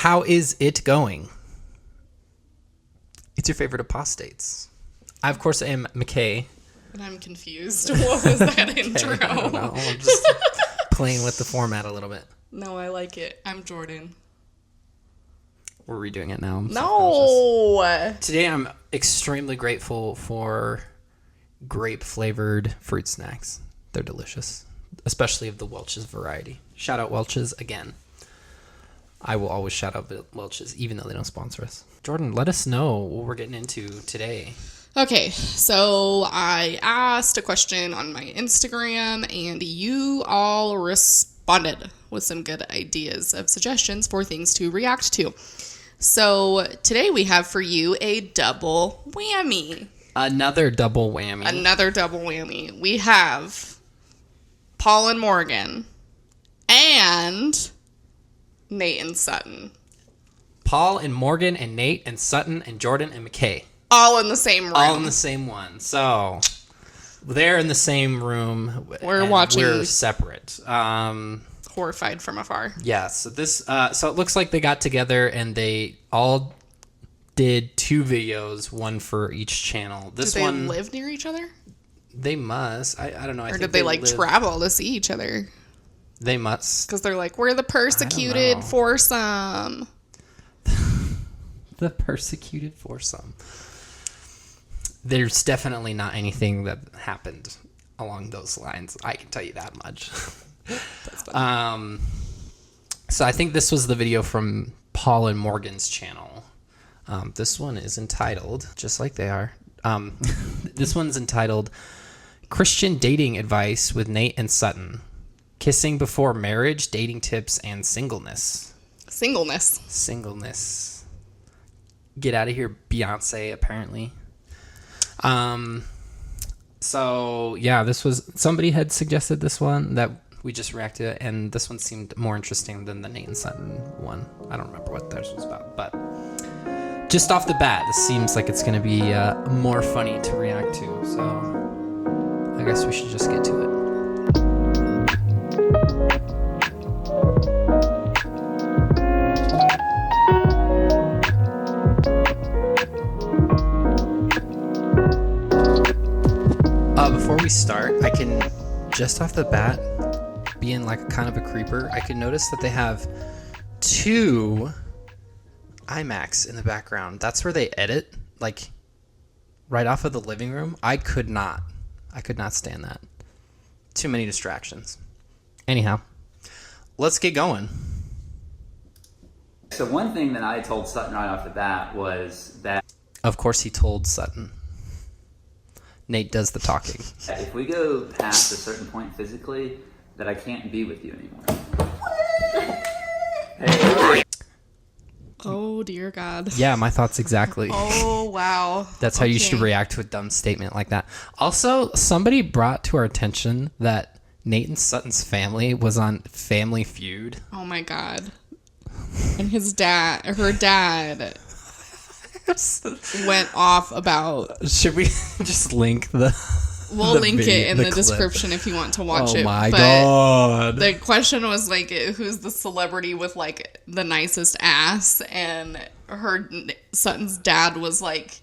how is it going? It's your favorite apostates. I, of course, am McKay. And I'm confused. What was that intro? I don't know. I'm just playing with the format a little bit. No, I like it. I'm Jordan. We're redoing it now. No! Today I'm extremely grateful for grape-flavored fruit snacks. They're delicious, especially of the Welch's variety. Shout out Welch's again. I will always shout out Welch's, even though they don't sponsor us. Jordan, let us know what we're getting into today. Okay, so I asked a question on my Instagram, and you all responded with some good ideas of suggestions for things to react to. So today we have for you a double whammy. Another double whammy. We have Paul and Morgan and Nate and Sutton. Paul and Morgan and Nate and Sutton and Jordan and McKay. All in the same room. All in the same one. So they're in the same room. We're watching. We're separate. Horrified from afar. Yeah. So so it looks like they got together and they all did 2 videos, one for each channel. This Did they one live near each other? They must. I don't know. Or did they travel to see each other? They must. Because they're like, we're the persecuted foursome. The persecuted foursome. There's definitely not anything that happened along those lines. I can tell you that much. That's funny. So I think this was the video from Paul and Morgan's channel. This one is entitled, just like they are. This one's entitled Christian Dating Advice with Nate and Sutton. Kissing Before Marriage, Dating Tips, and Singleness. Singleness. Get out of here, Beyonce, apparently. So, yeah, this was... Somebody had suggested this one that we just reacted to, and this one seemed more interesting than the Nate and Sutton one. I don't remember what theirs was about, but... Just off the bat, this seems like it's going to be more funny to react to, so... I guess we should just get to it. Before we start, I can, just off the bat, being like kind of a creeper, I can notice that they have 2 iMacs in the background. That's where they edit, like, right off of the living room. I could not stand that. Too many distractions. Anyhow, let's get going. So one thing that I told Sutton right off the bat was that... Of course he told Sutton. Nate does the talking. If we go past a certain point physically, that I can't be with you anymore. Hey. Oh, dear God. Yeah, my thoughts exactly. Oh, wow. That's how you should react to a dumb statement like that. Also, somebody brought to our attention that Nate and Sutton's family was on Family Feud. Oh, my God. And her dad... went off about... Should we just link the... We'll link it in the description if you want to watch it. Oh my God. The question was like, who's the celebrity with like the nicest ass? And Sutton's dad was like,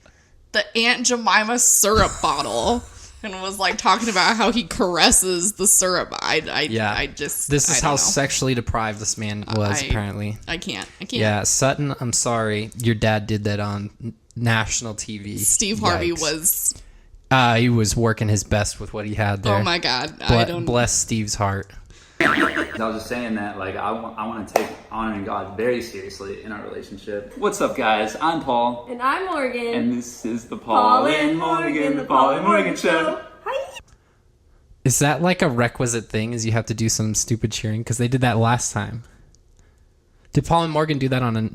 the Aunt Jemima syrup bottle. And was like talking about how he caresses the syrup. This is how sexually deprived this man was, apparently. I can't. Yeah, Sutton, I'm sorry. Your dad did that on national TV. Steve Harvey was... he was working his best with what he had there. Oh my God. Bless Steve's heart. I was just saying that, like, I want to take honoring God very seriously in our relationship. What's up, guys? I'm Paul. And I'm Morgan. And this is the Paul and Morgan, the Paul and Morgan Show. Hi. Is that like a requisite thing, is you have to do some stupid cheering? Because they did that last time. Did Paul and Morgan do that on a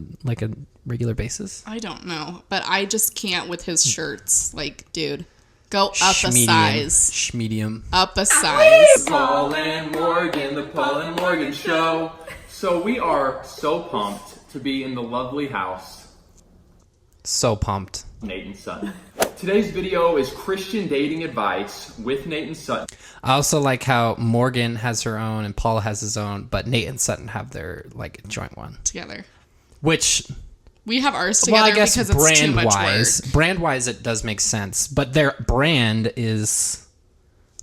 regular basis? I don't know. But I just can't with his shirts. Like, dude. Go up a size. Schmedium. Up a size. Paul and Morgan, the Paul and Morgan Show. So we are so pumped to be in the lovely house. So pumped. Nate and Sutton. Today's video is Christian dating advice with Nate and Sutton. I also like how Morgan has her own and Paul has his own, but Nate and Sutton have their like joint one. Together. Which, We have ours together well, I guess because it's too much work. brand wise, it does make sense. But their brand is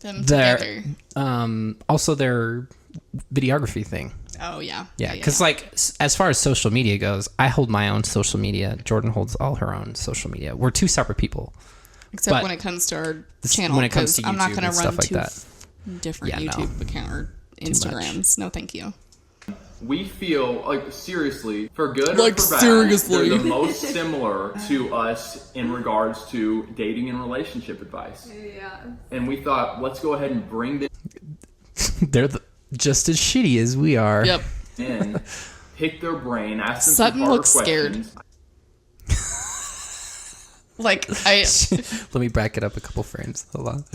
Them their together. also their videography thing. Oh, yeah. Yeah, because like as far as social media goes, I hold my own social media. Jordan holds all her own social media. We're two separate people. Except but when it comes to our channel, when it comes to I'm not YouTube going and to run stuff like two that. different Yeah, no. YouTube account or Instagrams. No, thank you. We feel like seriously, for good Like, or for bad, seriously. they're the most similar to us in regards to dating and relationship advice. Yeah. And we thought, let's go ahead and bring them They're just as shitty as we are. Yep. in, pick their brain, ask them Sutton some harder looks scared. questions. Like, Let me back it up a couple frames. Hold on.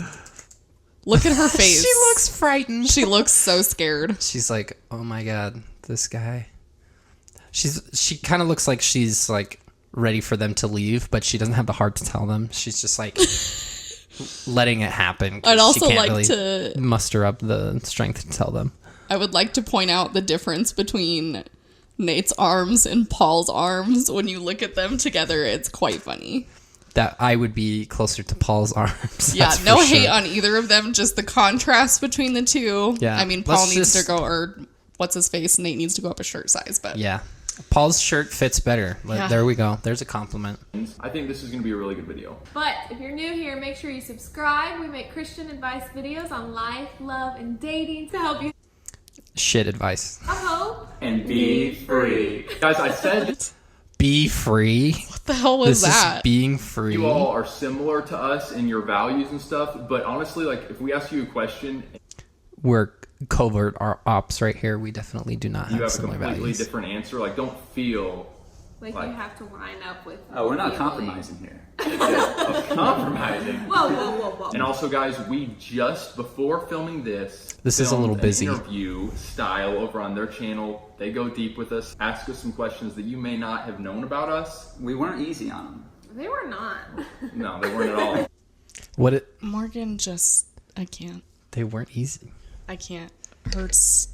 look at her face. She looks frightened. She looks so scared. She's like, oh my god, this guy. She kind of looks like she's like ready for them to leave, but she doesn't have the heart to tell them. She's just like letting it happen. 'Cause I'd also she can't like really to- muster up the strength to tell them. I would like to point out the difference between Nate's arms and Paul's arms. When you look at them together, it's quite funny. That I would be closer to Paul's arms. Yeah, that's no for hate sure. on either of them, just the contrast between the two. Yeah, I mean, Paul let's needs just- to go, or what's his face? Nate needs to go up a shirt size, but Yeah, Paul's shirt fits better. Yeah. There we go. There's a compliment. I think this is going to be a really good video. But if you're new here, make sure you subscribe. We make Christian advice videos on life, love, and dating to help you Shit advice. have hope. And be free. Guys, I said Be free. what the hell was This that? is being free. you all are similar to us in your values and stuff, but honestly, like, if we ask you a question, We're covert ops right here. We definitely do not you have have a similar completely values. different answer, like, don't feel Like Like- you have to line up with. Oh, we're not feeling. compromising here. compromising. Whoa, whoa, whoa, whoa. And also, guys, we just, before filming this This is a little filmed busy. an interview style over on their channel. They go deep with us, ask us some questions that you may not have known about us. We weren't easy on them. They were not. No, they weren't at all. What it? Morgan just, I can't. They weren't easy. I can't. Hurts.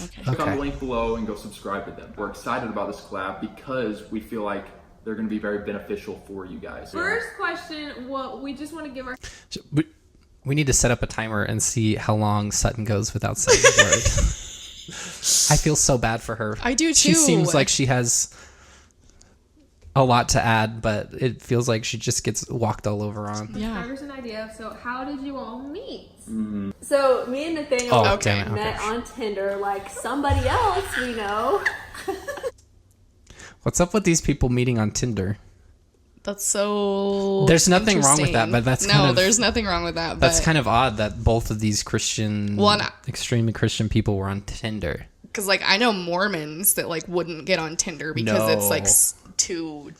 Okay. Click on Okay. the link below and go subscribe to them. We're excited about this collab because we feel like they're going to be very beneficial for you guys. First question, what we just want to give our We need to set up a timer and see how long Sutton goes without saying a word. I feel so bad for her. I do She too. seems like she has a lot to add, but it feels like she just gets walked all over on. Yeah. subscribers an idea. So how did you all meet? So me and Nathaniel Oh, Okay. damn it. met Okay. on Tinder like somebody else we know. What's up with these people meeting on Tinder? That's so. There's nothing wrong with that, interesting. but that's no. kind of- There's nothing wrong with that. That's but, kind of odd that both of these Christian, Well, and I- extremely Christian people were on Tinder. because like I know Mormons that like wouldn't get on Tinder because it's like No. too.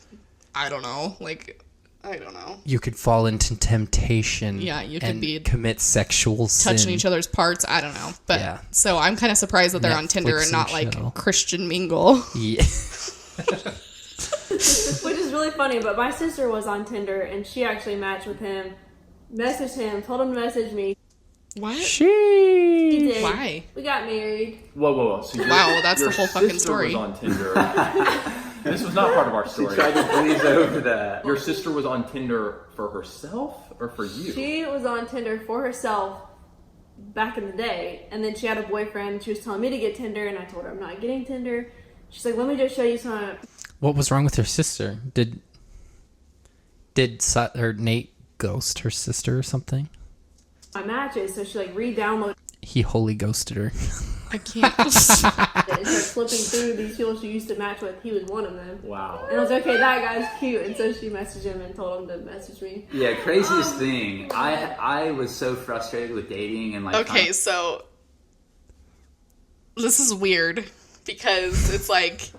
I don't know. Like I don't know. You could fall into temptation. Yeah, you could and be commit sexual sin. Touching each other's parts. I don't know. But Yeah. so I'm kind of surprised that they're on Tinder Netflix and not and like chill. Christian mingle. Yeah. Which is really funny, but my sister was on Tinder and she actually matched with him, messaged him, told him to message me. What? He She. did. Why? We got married. Whoa, whoa, whoa. So Wow, well, that's your the whole fucking sister story. was on Tinder. This was not part of our story. Tried to breeze over that. Your sister was on Tinder for herself or for you? She was on Tinder for herself back in the day, and then she had a boyfriend and she was telling me to get Tinder, and I told her I'm not getting Tinder. She's like, let me just show you some. What was wrong with her sister? Did Nate ghost her sister or something? My matches, so she like re-downloaded He holy ghosted her. I can't. it and started flipping through these people she used to match with. He was one of them. Wow. And I was like, okay, that guy's cute. And so she messaged him and told him to message me. Yeah, craziest thing. I was so frustrated with dating and like. Okay, so this is weird because it's like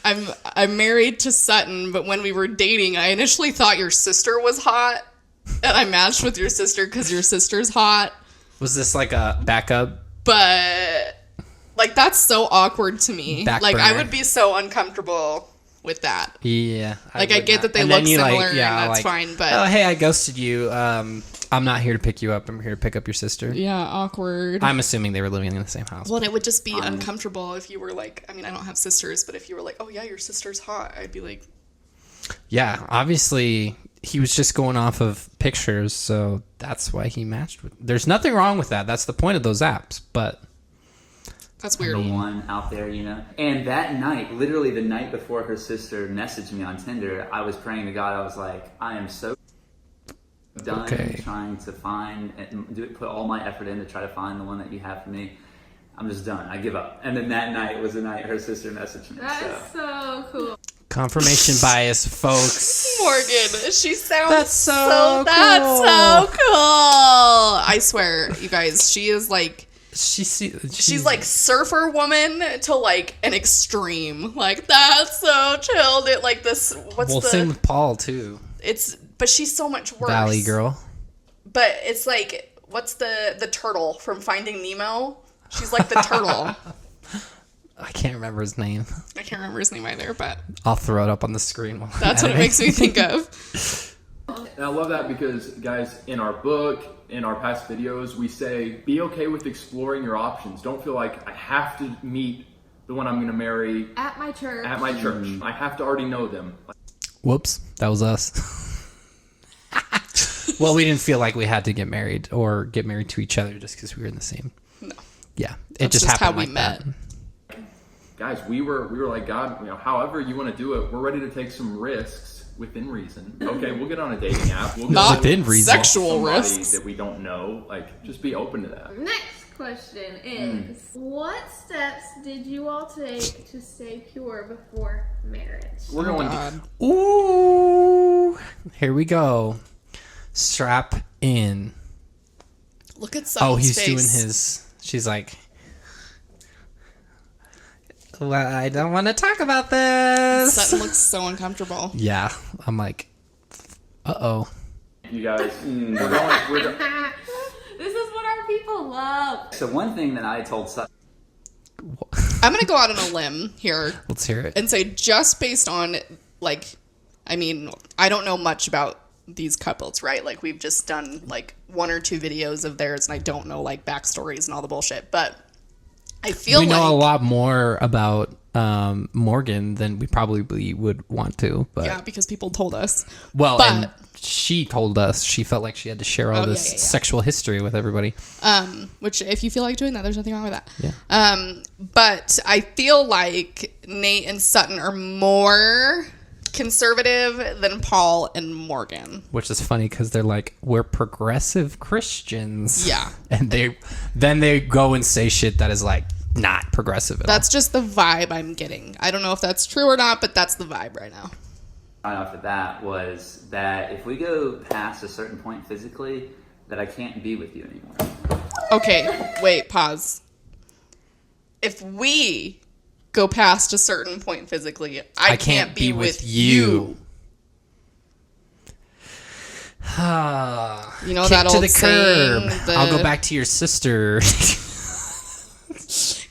I'm married to Sutton, but when we were dating, I initially thought your sister was hot, and I matched with your sister because your sister's hot. Was this like a backup? But like that's so awkward to me. Back Like I burner. would be so uncomfortable with that. Yeah. Like, I would get not. that they And look then you, similar, like, and yeah, that's like, fine, but... Oh, hey, I ghosted you. I'm not here to pick you up. I'm here to pick up your sister. Yeah, awkward. I'm assuming they were living in the same house. Well, and it would just be uncomfortable if you were like, I mean, I don't have sisters, but if you were like, oh yeah, your sister's hot, I'd be like... Yeah, obviously he was just going off of pictures, so that's why he matched with. There's nothing wrong with that. That's the point of those apps, but That's weird. The one out there, you know. And that night, literally the night before her sister messaged me on Tinder, I was praying to God. I was like, I am so done trying to find and put all my effort in to try to find the one that you have for me. I'm just done. I give up. And then that night was the night her sister messaged me. That is so cool. confirmation bias, folks. Morgan, she sounds That's so that's cool. so cool. I swear, you guys, she is like she's like surfer woman to like an extreme. Like, that's so chilled. It like this. Well, same with Paul too. But she's so much worse. Valley girl. But it's like, what's the turtle from Finding Nemo? She's like the turtle. I can't remember his name. I can't remember his name either, but I'll throw it up on the screen. that's what it makes me think of. And I love that because, guys, in our book, in our past videos, we say, be okay with exploring your options. Don't feel like I have to meet the one I'm going to marry At my church. at my church. I have to already know them. Whoops, that was us. Well, we didn't feel like we had to get married or get married to each other just because we were in the same. No. Yeah, it That's just just happened how we like met. that. Guys, we were like, God, you know, however you want to do it, we're ready to take some risks within reason. Okay, we'll get on a dating app. We'll get Not within reason. sexual somebody risks. that we don't know. Like, just be open to that. Next question is, what steps did you all take to stay pure before marriage? We're going. God. Ooh, here we go. Strap in. Look at Sutton's Oh, he's face. doing his. She's like, well, I don't want to talk about this. Sutton looks so uncomfortable. Yeah, I'm like, uh-oh. You guys, we're going. This is what our people love. So one thing that I told Sutton, I'm going to go out on a limb here Let's hear it. and say, just based on, like, I mean, I don't know much about these couples, right? Like, we've just done, like, 1 or 2 videos of theirs, and I don't know, like, backstories and all the bullshit. But I feel We know a like... lot more about Morgan than we probably would want to. But Yeah, because people told us. well, but- and she told us she felt like she had to share all Oh, this yeah, yeah, yeah. sexual history with everybody. Which, if you feel like doing that, there's nothing wrong with that. Yeah. But I feel like Nate and Sutton are more conservative than Paul and Morgan. Which is funny because they're like, we're progressive Christians. Yeah. And then they go and say shit that is like not progressive at That's just the vibe I'm getting. I don't know if that's true or not, but that's the vibe right now. right off the bat, was that if we go past a certain point physically, that I can't be with you anymore. Okay, wait, pause. If we go past a certain point physically, I can't be with you. You know Kick that to old the curb. saying? I'll go back to your sister.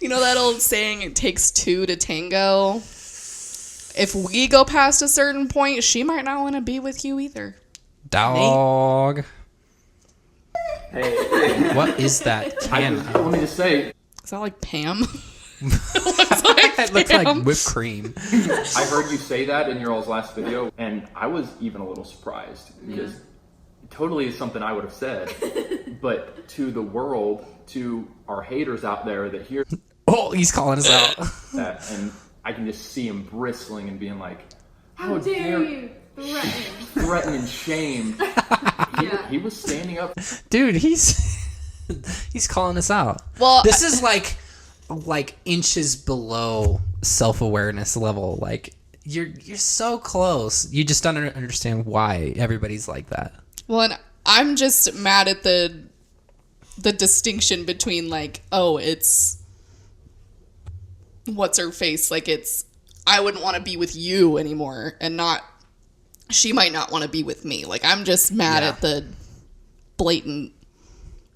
You know that old saying, it takes 2 to tango? If we go past a certain point, she might not want to be with you either. Dog. Hey, What is that can? Let me just say, Is that like Pam? It looks like Pam. whipped cream. I heard you say that in your all's last video, and I was even a little surprised because it totally is something I would have said. But to the world, to our haters out there that hear Oh, he's calling us out. that, and I can just see him bristling and being like, How dare you threaten? threaten and shame. He was standing up. Dude, he's calling us out. Well, This is like inches below self-awareness level. Like you're so close. You just don't understand why everybody's like that. Well, and I'm just mad at the distinction between like, oh, it's what's her face? Like, it's I wouldn't want to be with you anymore, and not she might not want to be with me. Like, I'm just mad at the blatant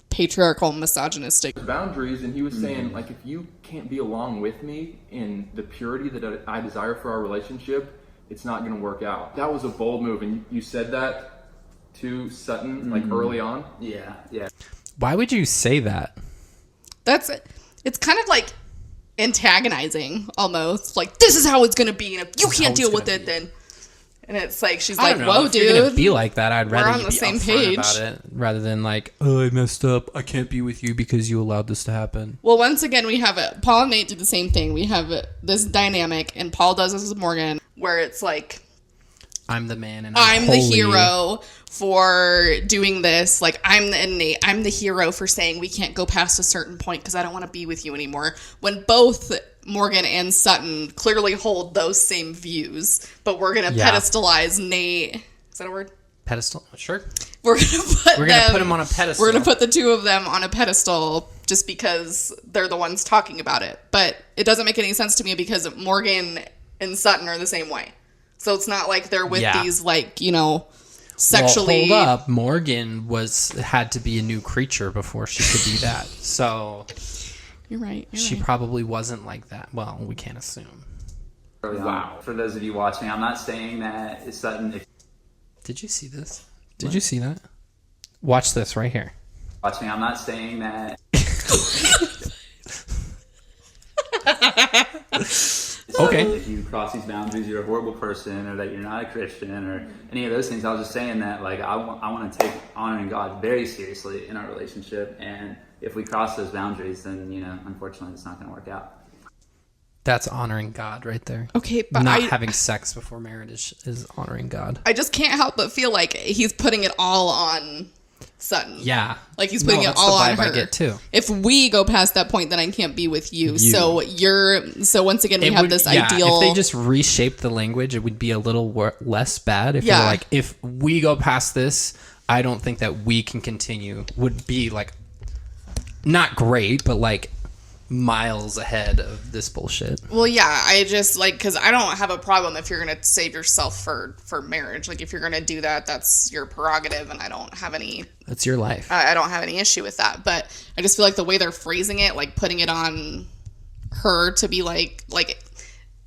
patriarchal misogynistic. Boundaries, and he was saying, like, if you can't be along with me in the purity that I desire for our relationship, it's not going to work out. That was a bold move, and you said that to Sutton like early on. Yeah. Why would you say that? It's kind of like antagonizing almost. Like, this is how it's going to be, and if you can't deal with it, then... And it's like, she's like, whoa, if dude. You're going to be like that, I'd rather on you the be same upfront page. about it rather than like, oh, I messed up. I can't be with you because you allowed this to happen. Well, once again, we have it. Paul and Nate do the same thing. We have this dynamic, and Paul does this with Morgan, where it's like, I'm the man and I'm the holy. hero for doing this. Like, I'm the hero for saying we can't go past a certain point because I don't want to be with you anymore. When both Morgan and Sutton clearly hold those same views, but we're going to pedestalize Nate. Is that a word? Pedestal? Sure. We're going to put him on a pedestal. We're going to put the two of them on a pedestal just because they're the ones talking about it. But it doesn't make any sense to me because Morgan and Sutton are the same way. So it's not like they're with these, like, you know, sexually... Well, hold up. Morgan had to be a new creature before she could be that. So... You're right. She probably wasn't like that. Well, we can't assume. Wow. For those of you watching, I'm not saying that Sutton... Did you see this? Did you see that? Watch this right here. Watching, I'm not saying that... Okay. If you cross these boundaries, you're a horrible person, or that you're not a Christian, or any of those things. I was just saying that, like, I want to take honoring God very seriously in our relationship, and if we cross those boundaries, then, you know, unfortunately, it's not going to work out. That's honoring God right there. Okay, but not having sex before marriage is honoring God. I just can't help but feel like he's putting it all on Sutton. Yeah. Like he's putting it all on her. I get too. If we go past that point, then I can't be with you. So once again, we have this ideal. If they just reshaped the language, it would be a little less bad. If you're like, if we go past this, I don't think that we can continue, would be like, not great, but like miles ahead of this bullshit. Well, yeah, I just like, because I don't have a problem if you're gonna save yourself for marriage. Like, if you're gonna do that, that's your prerogative, and I don't have any. That's your life. I don't have any issue with that, but I just feel like the way they're phrasing it, like putting it on her to be like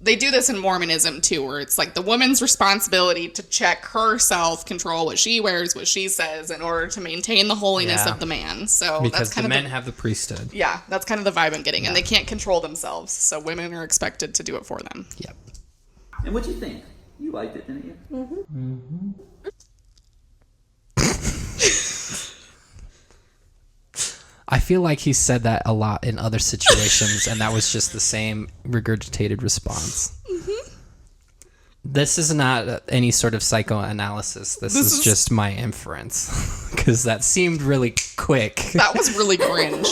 they do this in Mormonism too, where it's like the woman's responsibility to check her self-control, what she wears, what she says, in order to maintain the holiness of the man. So because that's kind the of men have the priesthood. Yeah, that's kind of the vibe I'm getting, and they can't control themselves, so women are expected to do it for them. Yep. And what'd you think? You liked it, didn't you? Mm-hmm. I feel like he said that a lot in other situations, and that was just the same regurgitated response. Mm-hmm. This is not any sort of psychoanalysis. This is just my inference, because that seemed really quick. That was really cringe.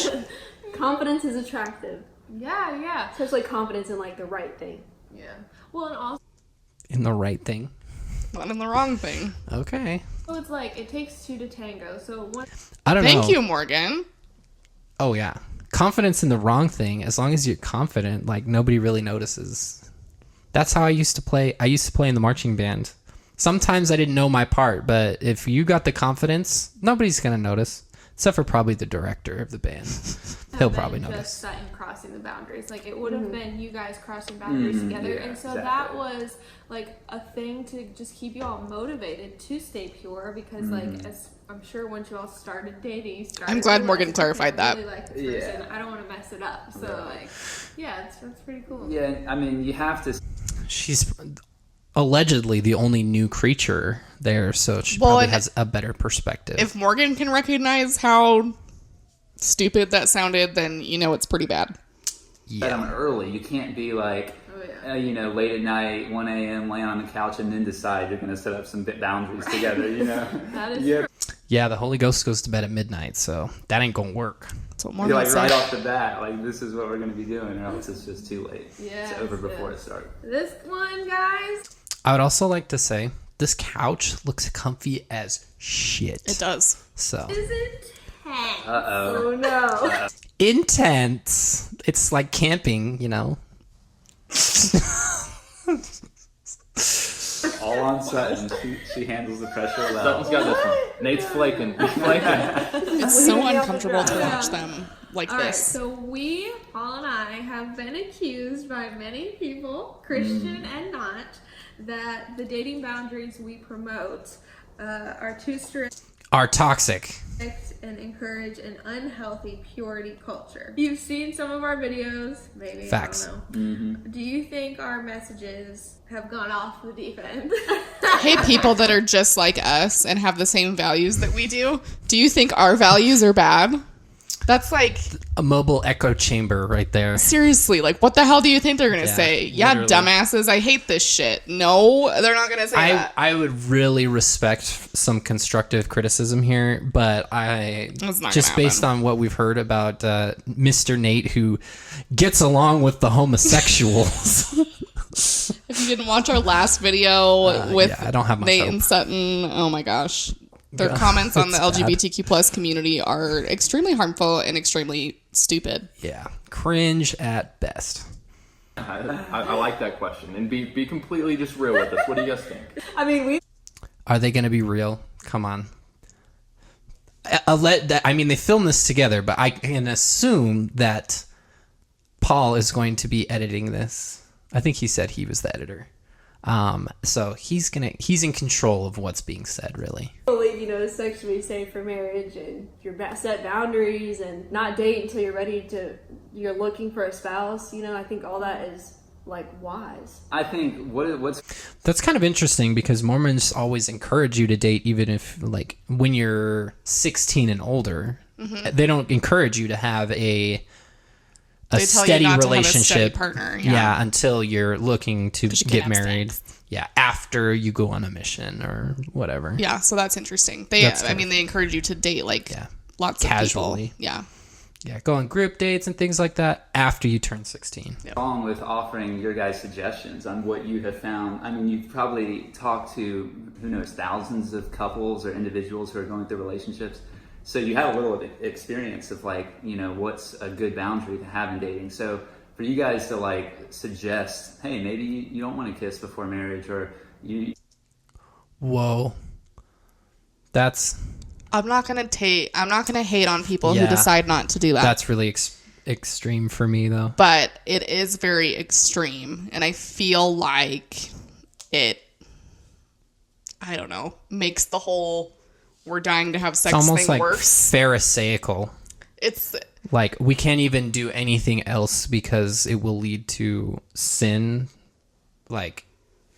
Confidence is attractive. Yeah. Especially confidence in, like, the right thing. Yeah. Well, and also In the right thing. Not in the wrong thing. Okay. it's like it takes two to tango. So one. I don't know. Thank you, Morgan. Oh, yeah. Confidence in the wrong thing, as long as you're confident, like, nobody really notices. That's how I used to play. I used to play in the marching band. Sometimes I didn't know my part, but if you got the confidence, nobody's going to notice. Except for probably the director of the band. He'll probably notice. Just Sutton crossing the boundaries. Like, it would have been you guys crossing boundaries together. Yeah, and so exactly. that was, like, a thing to just keep you all motivated to stay pure. Because, like, as I'm sure once you all started dating, you started I'm glad Morgan realizing, clarified okay, I that. really like this person. I don't want to mess it up. So, like, yeah, that's pretty cool. Yeah, I mean, you have to... She's allegedly the only new creature there, so she probably has a better perspective. If Morgan can recognize how stupid that sounded, then you know it's pretty bad. Set them early. You can't be like, you know, late at night, 1 a.m., laying on the couch, and then decide you're going to set up some boundaries together, you know? That is true. Yeah, the Holy Ghost goes to bed at midnight, so that ain't going to work. That's what You're Morgan like said. right off the bat, like, this is what we're going to be doing, or else it's just too late. Yeah, It's over before it starts. This one, guys. I would also like to say, this couch looks comfy as shit. It does. So. Is it? Uh-oh. Oh no. Intense. It's like camping, you know? All on Sutton. She handles the pressure well. Sutton's got this one. Nate's flaking. He's flaking. It's so uncomfortable to watch them like All right, this. so Paul and I, have been accused by many people, Christian and not, that the dating boundaries we promote are too strict Are toxic. and encourage an unhealthy purity culture. You've seen some of our videos, maybe. Facts. I don't know. Do you think our messages have gone off the deep end? I hate people that are just like us and have the same values that we do. Do you think our values are bad? That's like, A mobile echo chamber right there. seriously, like, what the hell do you think they're going to Yeah, say? Yeah, literally. dumbasses, I hate this shit. No, they're not going to say that. I would really respect some constructive criticism here, but That's not just gonna based happen. on what we've heard about Mr. Nate, who gets along with the homosexuals. If you didn't watch our last video with yeah, I don't have much Nate hope. and Sutton, oh my gosh. Their Yeah, comments on the it's bad. LGBTQ plus community are extremely harmful and extremely stupid. Yeah, cringe at best. I like that question. And be completely just real with us. What do you guys think? I mean, we Are they going to be real? Come on. I mean, they filmed this together, but I can assume that Paul is going to be editing this. I think he said he was the editor. So he's in control of what's being said, really. believe, it's sexually safe for marriage and your set boundaries and not date until you're looking for a spouse. I think all that is like wise. I think what's That's kind of interesting because Mormons always encourage you to date even if, like, when you're 16 and older. They don't encourage you to have a They tell you steady not to have a relationship steady partner, yeah. yeah. Until you're looking to you can't get have married. sex. Yeah, after you go on a mission or whatever. Yeah, so that's interesting. That's kind of- They encourage you to date like Yeah. lots Casually. of people. Yeah. Yeah, go on group dates and things like that after you turn 16. wrong with offering your guys' suggestions on what you have found? I mean, you've probably talked to, who knows, thousands of couples or individuals who are going through relationships. So you have a little experience of what's a good boundary to have in dating. So for you guys to suggest, hey, maybe you don't want to kiss before marriage, or you Whoa. That's I'm not gonna hate on people Yeah. who decide not to do that. that's really extreme for me, though. But it is very extreme, and I feel like it, I don't know, makes the whole we're dying to have sex It's almost thing like worse. pharisaical. It's Like, we can't even do anything else because it will lead to sin. Like,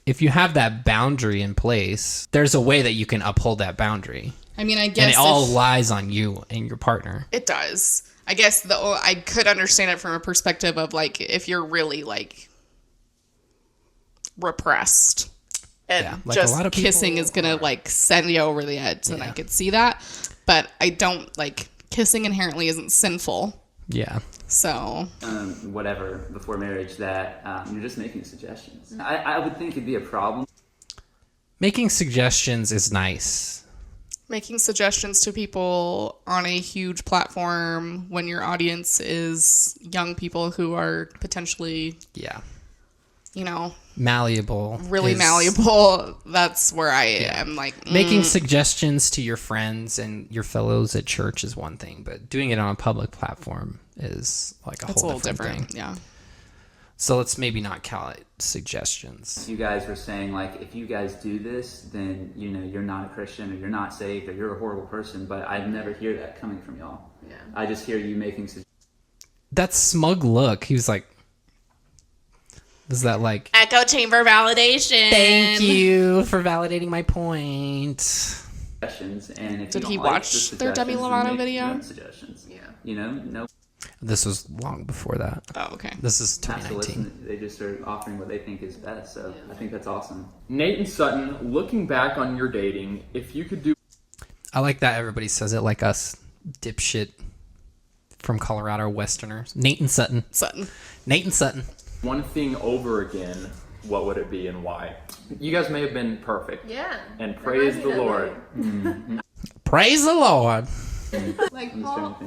if you have that boundary in place, there's a way that you can uphold that boundary. I mean, I guess And it all if- lies on you and your partner. it does. I guess I could understand it from a perspective of if you're really repressed and Yeah, like a just lot of people kissing is gonna send you over the edge, then I Yeah. could see that. But I don't kissing inherently isn't sinful. Yeah. So whatever before marriage, that you're just making suggestions. I would think it'd be a problem. Making suggestions is nice. making suggestions to people on a huge platform when your audience is young people who are potentially, Yeah. malleable, really is- malleable. That's where I am Making suggestions to your friends and your fellows at church is one thing, but doing it on a public platform is like a that's a whole little different thing. Yeah. So let's maybe not call it suggestions. You guys were saying if you guys do this, then you're not a Christian, or you're not saved, or you're a horrible person. But I never hear that coming from y'all. Yeah. I just hear you making That smug look. He was like, is that like, Echo chamber validation. thank you for validating my point. suggestions, and if Did you he don't like watch the their Demi suggestions, Lovato then make video? your own suggestions. Yeah. No. This was long before that. Oh, okay. This is Have to 2019. listen. They just are offering what they think is best. So I think that's awesome. Nate and Sutton, looking back on your dating, if you could do I like that everybody says it like us dipshit from Colorado Westerners. Nate and Sutton. Sutton. Nate and Sutton. one thing over again, what would it be and why? You guys may have been perfect. Yeah. And praise Reminds the me of Lord. Praise the Lord.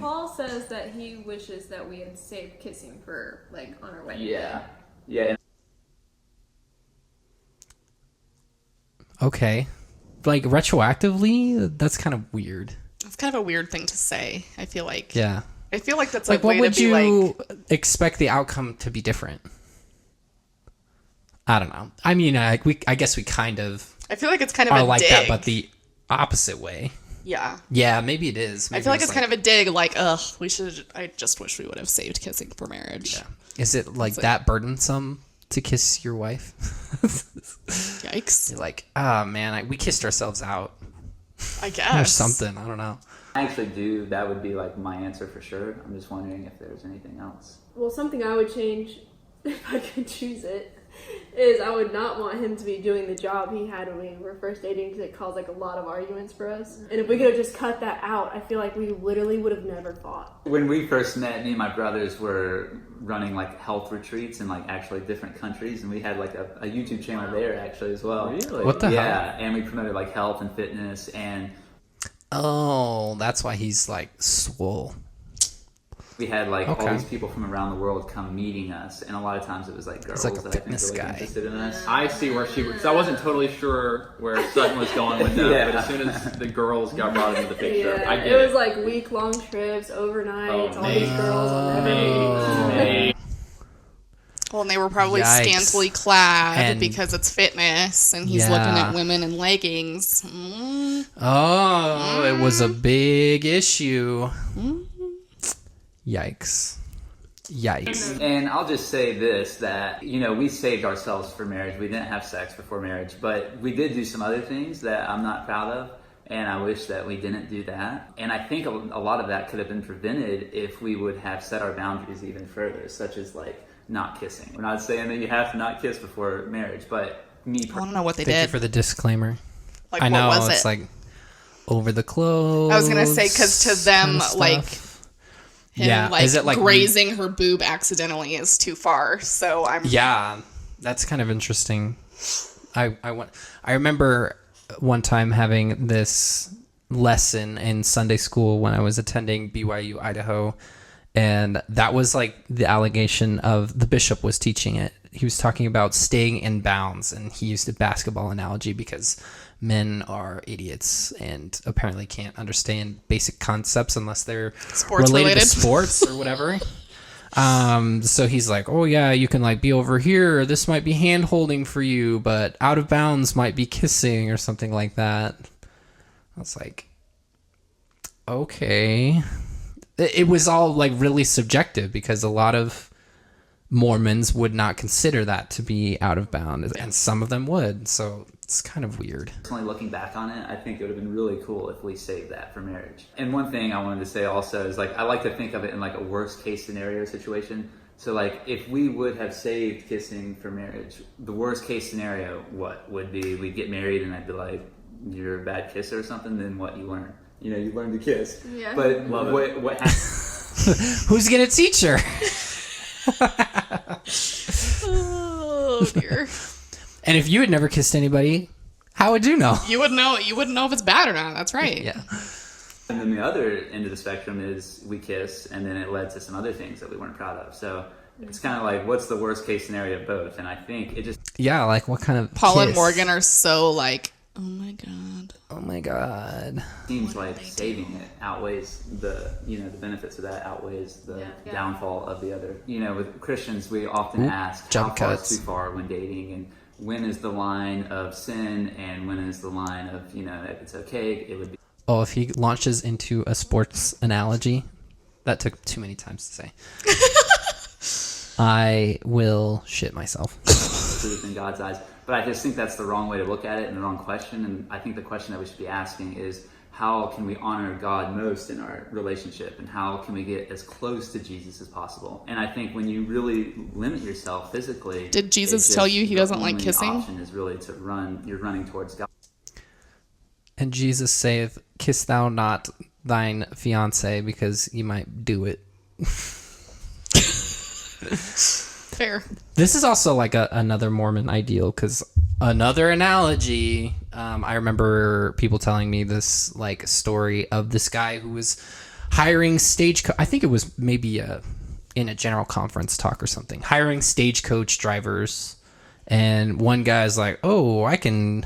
Paul says that he wishes that we had saved kissing for on our wedding. Yeah. And Okay. Like, retroactively, that's kind of weird. It's kind of a weird thing to say. I feel like. Yeah. I feel like that's Like, a way what would to be you expect the outcome to be different? I don't know. I mean, I guess we kind of I feel like it's kind of are a like dig. that, but the opposite way. Yeah. Yeah, maybe it is. I feel like it's kind of a dig, like, ugh, I just wish we would have saved kissing for marriage. Yeah. Is it like that burdensome to kiss your wife? Yikes. You're like, oh man, we kissed ourselves out. I guess. Or something. I don't know. I actually do. That would be like my answer for sure. I'm just wondering if there's anything else. Well, something I would change if I could choose it is I would not want him to be doing the job he had when we were first dating because it caused like a lot of arguments for us. And if we could have just cut that out, I feel like we literally would have never fought. When we first met, me and my brothers were running like health retreats in like actually different countries, and we had like a YouTube channel there actually as well. Really? What the hell? Yeah, and we promoted like health and fitness, and Oh, that's why he's like swole. we had like all Okay. these people from around the world come meeting us, and a lot of times it was like girls like a that I think fitness really guy. interested in us. I see where she was. I wasn't totally sure where Sutton was going with that, Yeah. but as soon as the girls got brought into the picture, Yeah, I get it was like week-long trips, overnights, all these girls on every Hey. Well, and they were probably Yikes. scantily clad And- because it's fitness, and he's looking Yeah. at women in leggings. Oh, it was a big issue. Yikes. Yikes. And I'll just say this, that, you know, we saved ourselves for marriage. We didn't have sex before marriage, but we did do some other things that I'm not proud of, and I wish that we didn't do that. And I think a lot of that could have been prevented if we would have set our boundaries even further, such as, like, not kissing. We're not saying that you have to not kiss before marriage, but me I don't know what they Thank you did. for the disclaimer. Like, I know, what was it's it? like over the clothes. I was gonna say, 'cause to them, kinda like, stuff. Him, Yeah, like, is it like grazing her boob accidentally is too far. So I'm Yeah, that's kind of interesting. I remember one time having this lesson in Sunday school when I was attending BYU Idaho, and that was like the allegation of the bishop was teaching it. He was talking about staying in bounds, and he used a basketball analogy because men are idiots and apparently can't understand basic concepts unless they're Sports related related. to sports or whatever. So he's like, oh yeah, you can like be over here, or this might be hand holding for you, but out of bounds might be kissing or something like that. I was like, okay. It was all like really subjective because a lot of Mormons would not consider that to be out of bounds, and some of them would. So it's kind of weird. Personally, looking back on it, I think it would have been really cool if we saved that for marriage. And one thing I wanted to say also is, like, I like to think of it in like a worst case scenario situation. So like, if we would have saved kissing for marriage, the worst case scenario, what would be? We'd get married and I'd be like, you're a bad kisser or something. Then what you learn? You know, you learn to kiss. Yeah. But what happened? Who's gonna teach her? oh dear. And if you had never kissed anybody, how would you know? You wouldn't know if it's bad or not. That's right. Yeah. And then the other end of the spectrum is we kiss, and then it led to some other things that we weren't proud of. So it's kind of like, what's the worst case scenario of both? And I think it just Yeah, like what kind of Paul and kiss? Morgan are so like, oh my god. Oh my god. seems like saving it outweighs the benefits of that outweighs the downfall of the other. You know, with Christians, we often ask how jump far is cuts. too far when dating, and when is the line of sin, and when is the line of, you know, if it's okay. It would be Oh, if he launches into a sports analogy, that took too many times to say. I will shit myself. truth in God's eyes. But I just think that's the wrong way to look at it and the wrong question. And I think the question that we should be asking is, how can we honor God most in our relationship, and how can we get as close to Jesus as possible? And I think when you really limit yourself physically, Did Jesus it's tell just you he the doesn't like only kissing? Option is really to run. You're running towards God. And Jesus saith, kiss thou not thine fiance, because you might do it. Fair. This is also like another Mormon ideal, because another analogy. I remember people telling me this like story of this guy who was hiring I think it was maybe in a general conference talk or something, hiring stagecoach drivers, and one guy's like, "Oh, I can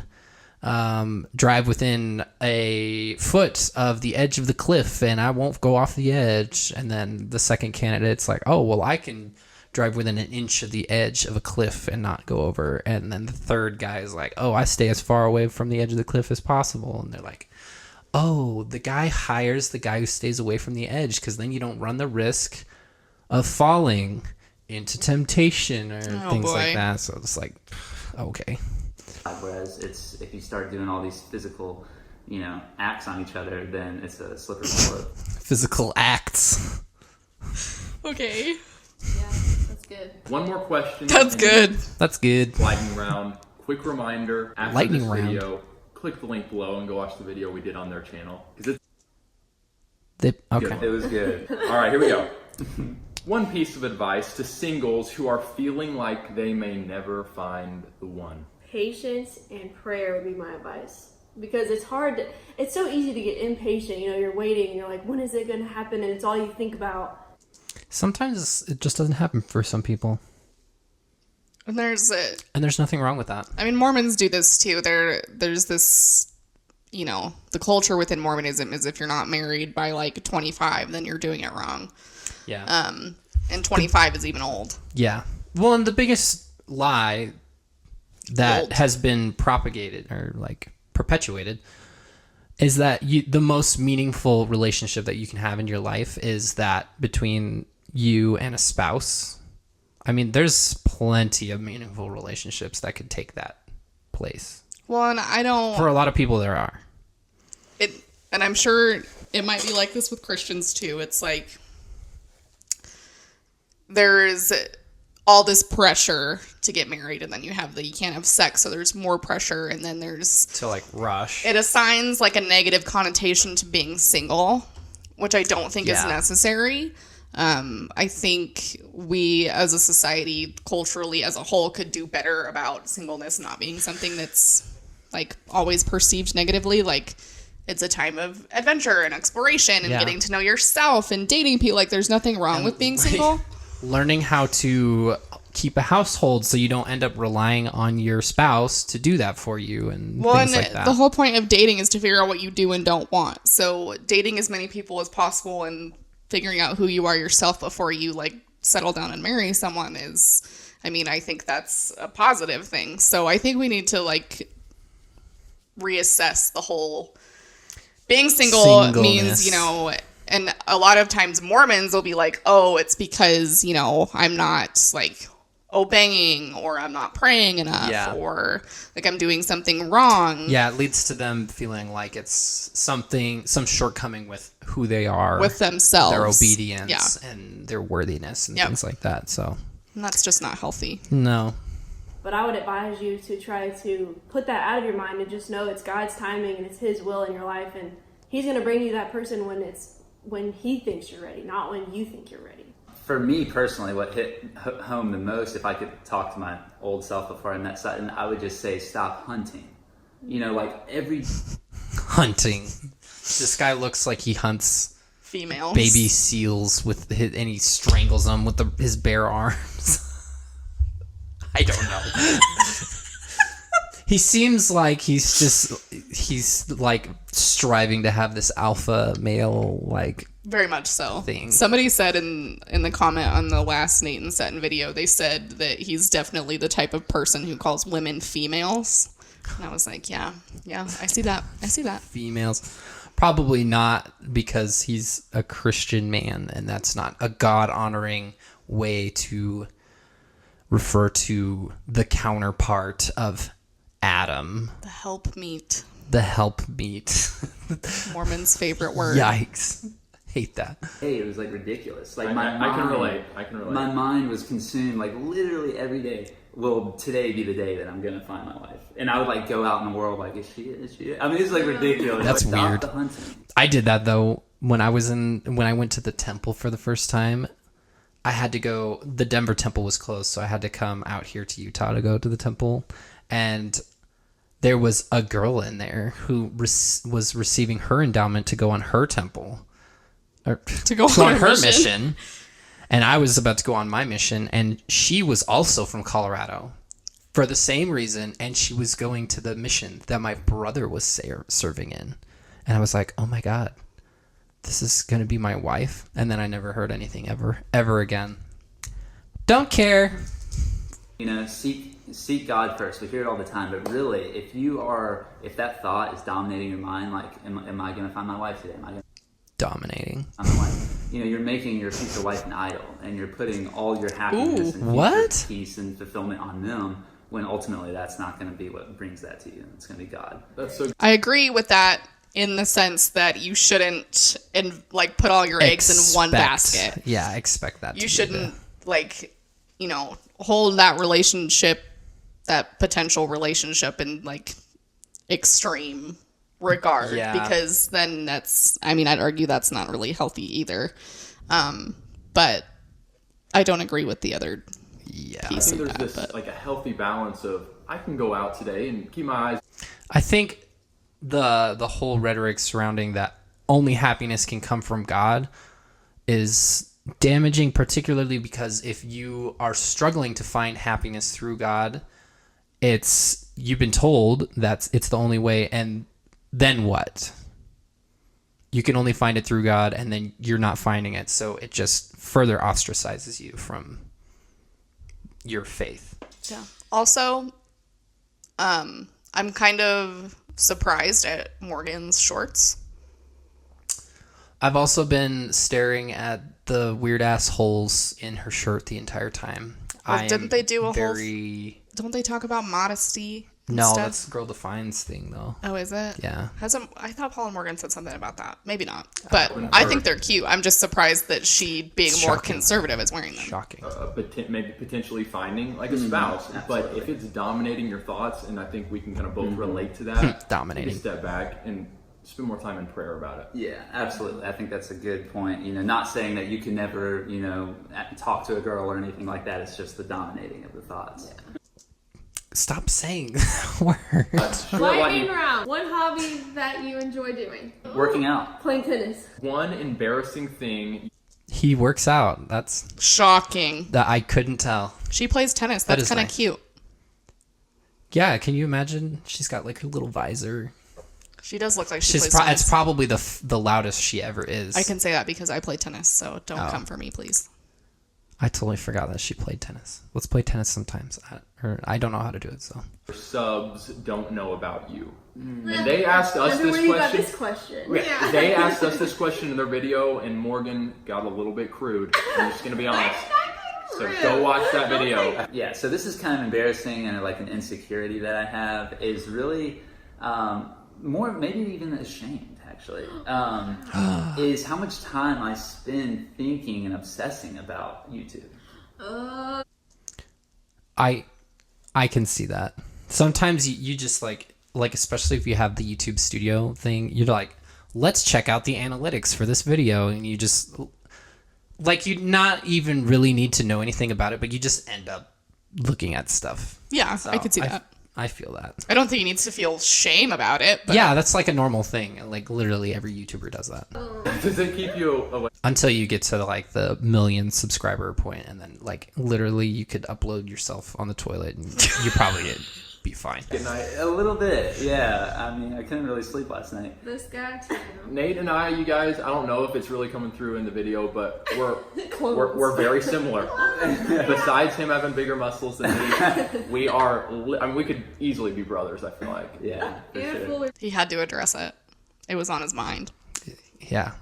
drive within a foot of the edge of the cliff, and I won't go off the edge." And then the second candidate's like, "Oh, well, I can drive within an inch of the edge of a cliff and not go over. And then the third guy is like, oh, I stay as far away from the edge of the cliff as possible. And they're like, oh, the guy hires the guy who stays away from the edge because then you don't run the risk of falling into temptation or things like that. So it's like, okay. Whereas if you start doing all these physical, acts on each other, then it's a slippery slope. Physical acts. Okay. Yeah, that's good. One more question. That's good. That's good. Lightning round. Quick reminder, after Lightning this round. video, click the link below and go watch the video we did on their channel. Because Okay. It was good. All right, here we go. One piece of advice to singles who are feeling like they may never find the one. Patience and prayer would be my advice. Because it's so easy to get impatient. You're waiting and you're like, when is it going to happen? And it's all you think about. Sometimes it just doesn't happen for some people. And there's nothing wrong with that. I mean, Mormons do this too. There's this, the culture within Mormonism is if you're not married by like 25, then you're doing it wrong. Yeah. And 25 is even old. Yeah. Well, and the biggest lie that has been propagated or like perpetuated is that the most meaningful relationship that you can have in your life is that between you and a spouse. I mean, there's plenty of meaningful relationships that could take that place. Well, and I don't... For a lot of people, there are. And I'm sure it might be like this with Christians, too. It's like... There's all this pressure to get married, and then you can't have sex, so there's more pressure, and then there's... To, like, rush. It assigns, like, a negative connotation to being single, which I don't think is necessary. I think we as a society, culturally as a whole, could do better about singleness not being something that's like always perceived negatively. Like it's a time of adventure and exploration and getting to know yourself and dating people. Like there's nothing wrong with being single. Learning how to keep a household so you don't end up relying on your spouse to do that for you and things like that. The whole point of dating is to figure out what you do and don't want. So dating as many people as possible and figuring out who you are yourself before you like settle down and marry someone is, I mean, I think that's a positive thing. So I think we need to like reassess the whole being single means, and a lot of times Mormons will be like, oh, it's because, I'm not like obeying or I'm not praying enough or like I'm doing something wrong. Yeah, it leads to them feeling like it's some shortcoming with who they are. With themselves. Their obedience and their worthiness and things like that. So and that's just not healthy. No. But I would advise you to try to put that out of your mind and just know it's God's timing and it's His will in your life, and He's going to bring you that person when He thinks you're ready, not when you think you're ready. For me personally, what hit home the most, if I could talk to my old self before I met Sutton, I would just say stop hunting. Hunting. This guy looks like he hunts females, baby seals and he strangles them with his bare arms. I don't know. He seems like he's like striving to have this alpha male like very much so thing. Somebody said in the comment on the last Nate and Sutton video, they said that he's definitely the type of person who calls women females. And I was like, yeah, I see that. Females. Probably not because he's a Christian man, and that's not a God-honoring way to refer to the counterpart of Adam. The helpmeet. Mormon's favorite word. Yikes. Hate that. Hey, it was like ridiculous. Like I can relate. My mind was consumed like literally every day. Will today be the day that I'm gonna find my wife? And I would like go out in the world like, is she? I mean, it's like ridiculous. That's like, weird. The hunting. I did that though when I went to the temple for the first time. I had to go. The Denver temple was closed, so I had to come out here to Utah to go to the temple, and there was a girl in there who was receiving her endowment to go on her temple. To go on her mission. And I was about to go on my mission, and she was also from Colorado for the same reason, and she was going to the mission that my brother was serving in. And I was like, oh my God, this is going to be my wife? And then I never heard anything ever again. Don't care. Seek God first. We hear it all the time, but really, if that thought is dominating your mind, like, am I going to find my wife today? Am I going to Dominating. find my wife? You're making your future wife an idol, and you're putting all your happiness and what? peace and fulfillment on them, when ultimately that's not going to be what brings that to you. It's going to be God. That's so. I agree with that in the sense that you shouldn't put all your eggs in one basket. Yeah, expect that. You shouldn't hold that relationship, that potential relationship, in extreme regard, because then I'd argue that's not really healthy either. But I don't agree with the other piece I think of there's that. this a healthy balance of, I can go out today and keep my eyes. I think the whole rhetoric surrounding that only happiness can come from God is damaging, particularly because if you are struggling to find happiness through God, you've been told that it's the only way, and then what? You can only find it through God, and then you're not finding it, so it just further ostracizes you from your faith. Yeah. Also, I'm kind of surprised at Morgan's shorts. I've also been staring at the weird ass holes in her shirt the entire time. Well, didn't they do a very... Don't they talk about modesty? No, stuff? that's Girl Defines thing, though. Oh, is it? Yeah. I thought Paul and Morgan said something about that. Maybe not. But I think they're cute. I'm just surprised that she, being more conservative, is wearing them. Shocking. Maybe potentially finding a spouse, but if it's dominating your thoughts, and I think we can kind of both relate to that. Dominating. Take a step back and spend more time in prayer about it. Yeah, absolutely. I think that's a good point. Not saying that you can never, talk to a girl or anything like that. It's just the dominating of the thoughts. Yeah. Stop saying words. Lightning round. One hobby that you enjoy doing. Working out. Playing tennis. One embarrassing thing. He works out. That's shocking. That I couldn't tell. She plays tennis. That's kind of cute. Yeah, can you imagine? She's got her little visor. She does look like she plays tennis. It's probably the loudest she ever is. I can say that because I play tennis, so don't come for me, please. I totally forgot that she played tennis. Let's play tennis sometimes. I don't know how to do it, so. Subs don't know about you. And they asked us this question. Yeah. They asked us this question in their video, and Morgan got a little bit crude. I'm just going to be honest. So go watch that video. Yeah, so this is kind of embarrassing, and an insecurity that I have is really more, maybe even ashamed, actually, is how much time I spend thinking and obsessing about YouTube. I can see that. Sometimes you just especially if you have the YouTube studio thing, you're like, let's check out the analytics for this video, and you just you not even really need to know anything about it, but you just end up looking at stuff. Yeah, so I could see that. I feel that. I don't think he needs to feel shame about it. But yeah, that's a normal thing. Literally every YouTuber does that. Does it keep you away? Until you get to the 1 million subscriber point, and then literally you could upload yourself on the toilet and you probably be fine. Good night. A little bit, yeah. I couldn't really sleep last night. This guy too. Nate and I, you guys, I don't know if it's really coming through in the video, but we're very similar. Besides him having bigger muscles than me, we are. We could easily be brothers. I feel like. Yeah, for sure. He had to address it. It was on his mind. Yeah,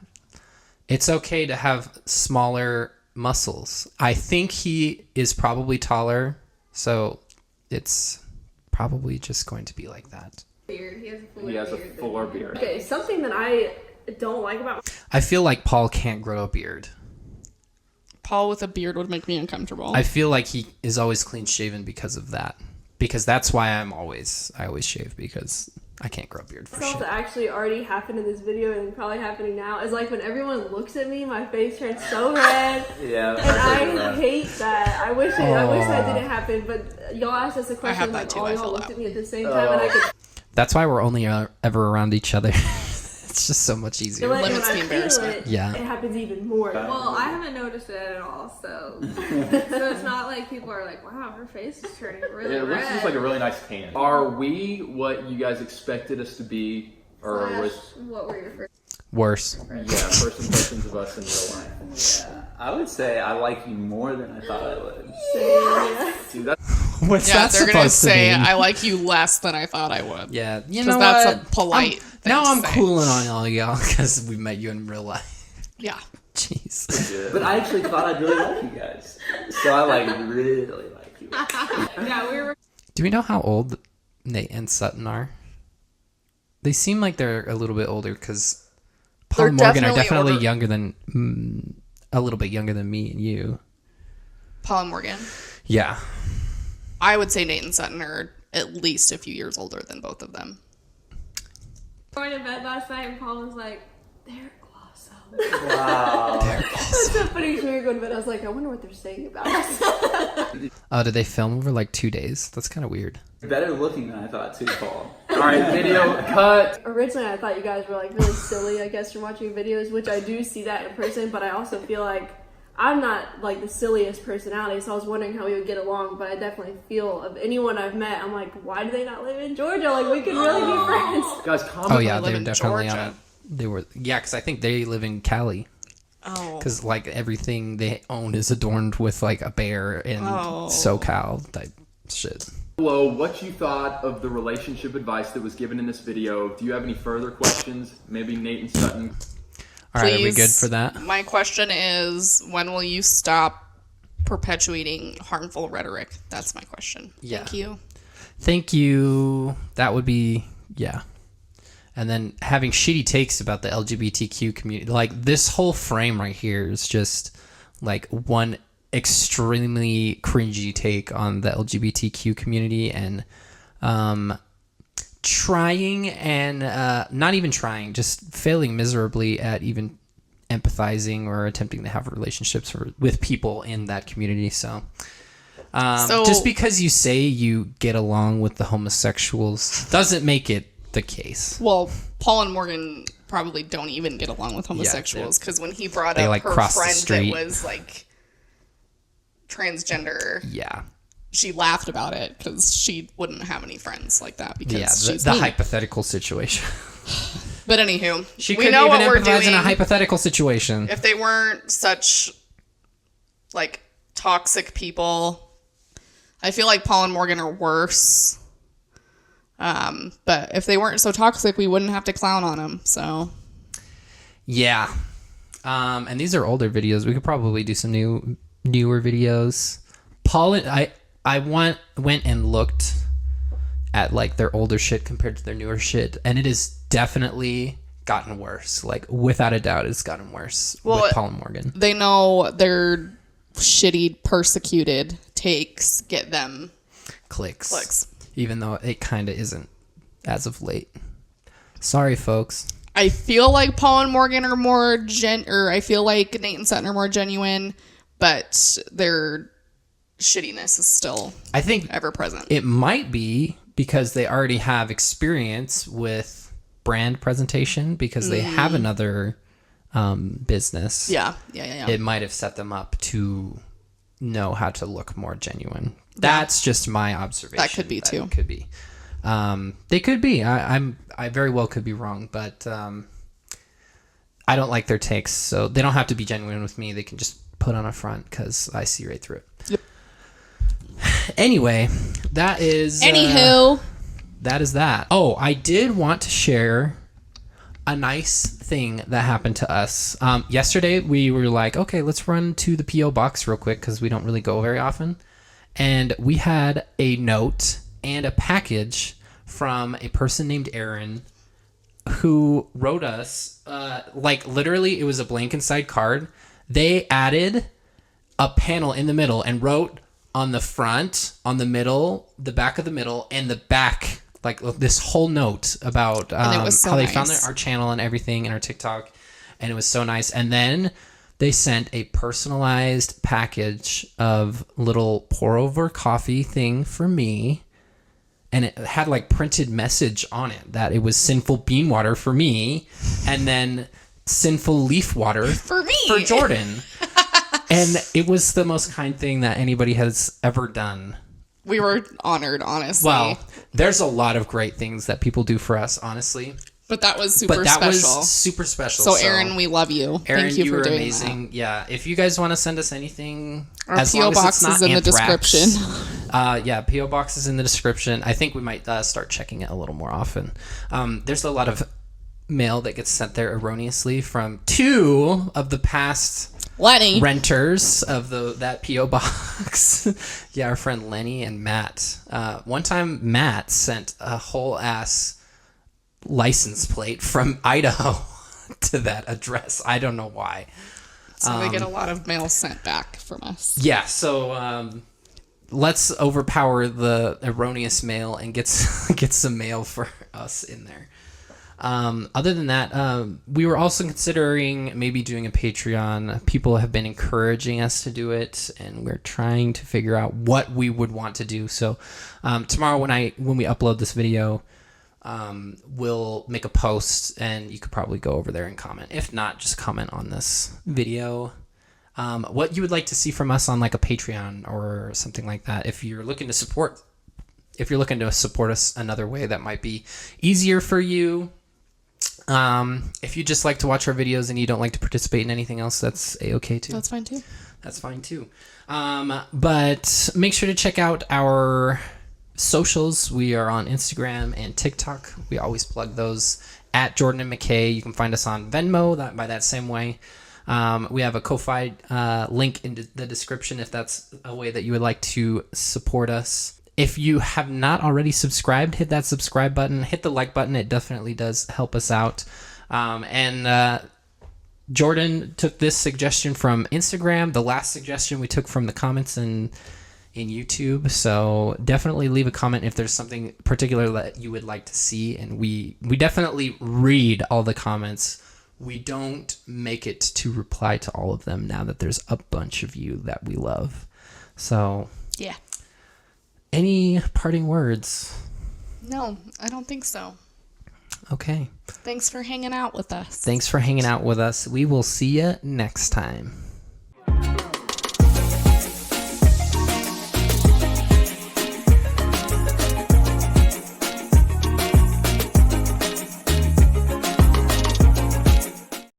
it's okay to have smaller muscles. I think he is probably taller, so it's probably just going to be like that. Beard. He has a fuller beard. Okay, something that I don't like about. I feel like Paul can't grow a beard. Paul with a beard would make me uncomfortable. I feel like he is always clean shaven because of that. Because that's why I always shave, because I can't grow a beard for Something shit. that actually already happened in this video and probably happening now is when everyone looks at me, my face turns so red. Yeah. And I hate that. I wish that didn't happen, but y'all asked us a question, have that too. all I y'all feel looked that. at me at the same time, and I could. That's why we're only ever around each other. It's just so much easier. When Limits the I feel embarrassment. it, Yeah. It happens even more. Well, I haven't noticed it at all, so it's not like people are like, wow, her face is turning really It red. looks just like a really nice tan. Are we what you guys expected us to be, or was What were your first? Worse. first impressions of us in real life? Yeah. I would say I like you more than I thought I would. Dude, that's What's Yeah, that they're gonna supposed to say mean? I like you less than I thought I would. Yeah, you Because know that's what? a polite thing Now to I'm say. cooling on all y'all because we met you in real life. Yeah. Jeez. good. But I actually thought I'd really like you guys. So I really like you. Yeah, we were. Do we know how old Nate and Sutton are? They seem like they're a little bit older because Paul They're and Morgan are definitely definitely older. younger than a little bit younger than me and you. Paul and Morgan. Yeah. I would say Nate and Sutton are at least a few years older than both of them. Going to bed last night and Paul was like, they're awesome. Wow. That's so funny because we were going to bed. I was like, I wonder what they're saying about us. Oh, did they film over like 2 days? That's kind of weird. Better looking than I thought too, Paul. All right, video cut. Originally, I thought you guys were like really silly, I guess, from watching videos, which I do see that in person, but I also feel like I'm not like the silliest personality, so I was wondering how we would get along, but I definitely feel of anyone I've met, I'm like, why do they not live in Georgia? Like, we could really be friends. Guys, comment. Oh yeah, live they were in definitely Georgia. on it. They were, yeah, because I think they live in Cali. Oh. Because like everything they own is adorned with like a bear and Oh. SoCal type shit. Below what you thought of the relationship advice that was given in this video. Do you have any further questions? Maybe Nate and Sutton. All right, are we Please. good for that? My question is, when will you stop perpetuating harmful rhetoric? That's my question. Yeah. Thank you. Thank you. That would be, yeah. And then having shitty takes about the LGBTQ community. Like this whole frame right here is just like one extremely cringy take on the LGBTQ community and trying and not even trying, just failing miserably at even empathizing or attempting to have relationships with people in that community. So just because you say you get along with the homosexuals doesn't make it the case. Well, Paul and Morgan probably don't even get along with homosexuals because when he brought they, up like, her cross the friend street. that was like transgender, Yeah. she laughed about it because she wouldn't have any friends like that because Yeah, she's the mean. hypothetical situation. But anywho, She we couldn't know even what we're empathize doing. in a hypothetical situation. If they weren't such like toxic people, I feel like Paul and Morgan are worse. But if they weren't so toxic, we wouldn't have to clown on them. So Yeah. And these are older videos. We could probably do some newer videos. Paul and I went and looked at like their older shit compared to their newer shit, and it has definitely gotten worse. Like without a doubt, it's gotten worse with Paul and Morgan. they know their shitty, persecuted takes get them Clicks. Even though it kind of isn't as of late. Sorry, folks. I feel like Paul and Morgan are more or I feel like Nate and Sutton are more genuine, but their shittiness is still, I think ever present. it might be because they already have experience with brand presentation because they have another business. Yeah. It might have set them up to know how to look more genuine. That's just my observation. That could be too. It could be. They could be. I very well could be wrong, but I don't like their takes, so they don't have to be genuine with me. They can just put on a front because I see right through it. Yep. Anyway, that is. Anywho. That is that. Oh, I did want to share a nice thing that happened to us. Yesterday, we were like, okay, let's run to the P.O. box real quick because we don't really go very often. And we had a note and a package from a person named Aaron who wrote us, like literally it was a blank inside card. They added a panel in the middle and wrote on the front, on the middle, the back of the middle, and the back, like this whole note about it was so how they nice. found our channel and everything and our TikTok. And it was so nice. And then they sent a personalized package of little pour over coffee thing for me. And it had like printed message on it that it was sinful bean water for me and then sinful leaf water For me. for Jordan. And it was the most kind thing that anybody has ever done. We were honored, honestly. Well, there's a lot of great things that people do for us, honestly. But that was super But that special. was super special. So Aaron, we love you. Aaron, Thank you for were doing amazing. Yeah, if you guys want to send us anything, Our as PO long as box it's not is in the anthrax, description. Yeah, PO box is in the description. I think we might start checking it a little more often. There's a lot of mail that gets sent there erroneously from 2 of the past Lenny. renters of that PO box. Yeah, our friend Lenny and Matt. One time, Matt sent a whole ass license plate from Idaho to that address. I don't know why. So they get a lot of mail sent back from us. Yeah, so let's overpower the erroneous mail and get some mail for us in there. Other than that, we were also considering maybe doing a Patreon. People have been encouraging us to do it, and we're trying to figure out what we would want to do. So tomorrow when we upload this video, we'll make a post, and you could probably go over there and comment. If not, just comment on this video what you would like to see from us on like a Patreon or something like that. If you're looking to support us another way that might be easier for you. If you just like to watch our videos and you don't like to participate in anything else, that's a-okay too. That's fine too. That's fine too. But make sure to check out our socials. We are on Instagram and TikTok. We always plug those at Jordan and McKay. You can find us on Venmo by that same way. We have a Ko-Fi link in the description if that's a way that you would like to support us. If you have not already subscribed, hit that subscribe button. Hit the like button. It definitely does help us out. And Jordan took this suggestion from Instagram. The last suggestion we took from the comments in YouTube. So definitely leave a comment if there's something particular that you would like to see. And we definitely read all the comments. We don't make it to reply to all of them now that there's a bunch of you that we love. So Yeah. Any parting words? No, I don't think so. Okay. Thanks for hanging out with us. Thanks for hanging out with us. We will see you next time.